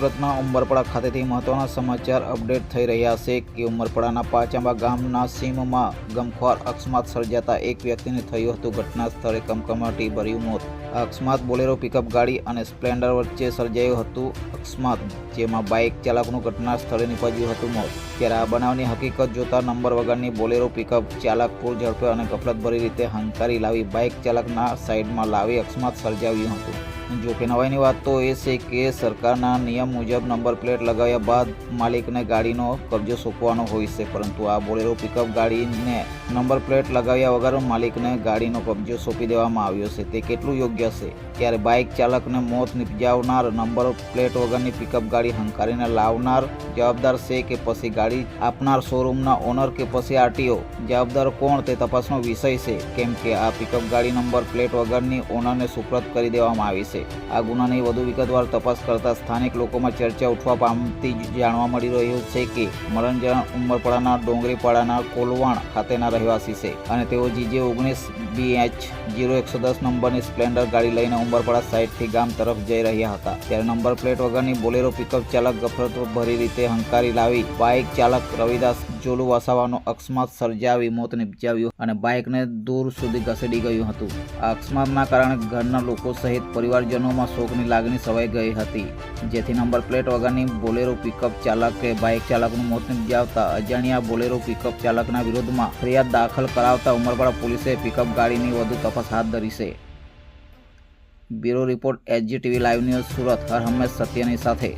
સુરતના ઉમરપાડા ખાતેથી મહત્વના સમાચાર અપડેટ થઈ રહ્યા છે કે ઉમરપાડાના પાંચાંબા ગામના સીમમાં ગમખ્વાર અકસ્માત સર્જાતા એક વ્યક્તિને થયું હતું ઘટના સ્થળે કમકમાટી ભર્યું મોત। આ અકસ્માત બોલેરો પિકઅપ ગાડી અને સ્પ્લેન્ડર વચ્ચે સર્જાયું હતું અકસ્માત, જેમાં બાઇક ચાલકનું ઘટના સ્થળે નીપજ્યું હતું મોત। ત્યારે આ બનાવની હકીકત જોતા નંબર વગરની બોલેરો પિકઅપ ચાલક પૂર ઝડપે અને ગફલતભરી રીતે હંકારી લાવી બાઇક ચાલકના સાઈડમાં લાવી અકસ્માત સર્જાવ્યું હતું। જો કે નવાઈની વાત તો એ છે કે સરકારના નિયમ મુજબ નંબર પ્લેટ લગાવ્યા બાદ માલિકને ગાડીનો કબજો સોંપવાનો હોય છે, પરંતુ આ બોલેરો પિકઅપ ગાડીને નંબર પ્લેટ લગાવ્યા વગર માલિકને ગાડીનો કબજો સોંપી દેવામાં આવ્યો છે, તે કેટલું યોગ્ય છે? ત્યારે બાઇક ચાલકને મોત નિપજાવનાર નંબર પ્લેટ વગરની પિકઅપ ગાડી હંકારીને લાવનાર જવાબદાર છે કે પછી ગાડી આપનાર શોરૂમના ઓનર કે પછી આરટીઓ? જવાબદાર કોણ તે તપાસનો વિષય છે, કેમ કે આ પિકઅપ ગાડી નંબર પ્લેટ વગરની ઓનરને સુપ્રત કરી દેવામાં આવી છે। આ ગુનાની વધુ વિગતવાર તપાસ કરતા સ્થાનિક લોકોમાં ચર્ચા ઉઠવા પામતી જાણવા મળી રહ્યું છે કે મરણજણ ઉમરપાડાના ડોંગરીપાડાના કોલવાણ ખાતેના રહેવાસી છે અને તેઓ GJ19BH0110 નંબરની સ્પ્લેન્ડર ગાડી લઈને ઉમરપાડા સાઇડથી ગામ તરફ જઈ રહ્યા હતા। ત્યારે નંબર પ્લેટ વગરની બોલેરો પિકઅપ ચાલક ગફલતભરી રીતે હંકારી લાવી બાઇક ચાલક રવિદાસ જોલુ વસાવાનો અકસ્માત સર્જાવી મોત નિપજાવ્યું અને બાઇકને દૂર સુધી ઘસેડી ગયું હતું। આ અકસ્માતના કારણે ઘરના લોકો સહિત પરિવારજનોમાં શોકની લાગણી છવાઈ ગઈ હતી, જેથી નંબર પ્લેટ વગરની બોલેરો પિકઅપ ચાલક કે બાઇક ચાલકનું મોત નિપજાવતા અજાણ્યા બોલેરો પિકઅપ ચાલકના વિરોધમાં ફરિયાદ દાખલ કરાવતા ઉમરપાડા પોલીસે પિકઅપ ગાડીની વધુ તપાસ હાથ ધરી છે। Bureau report, SGTV live news, Surat. હર હંમેશ સત્યની સાથે।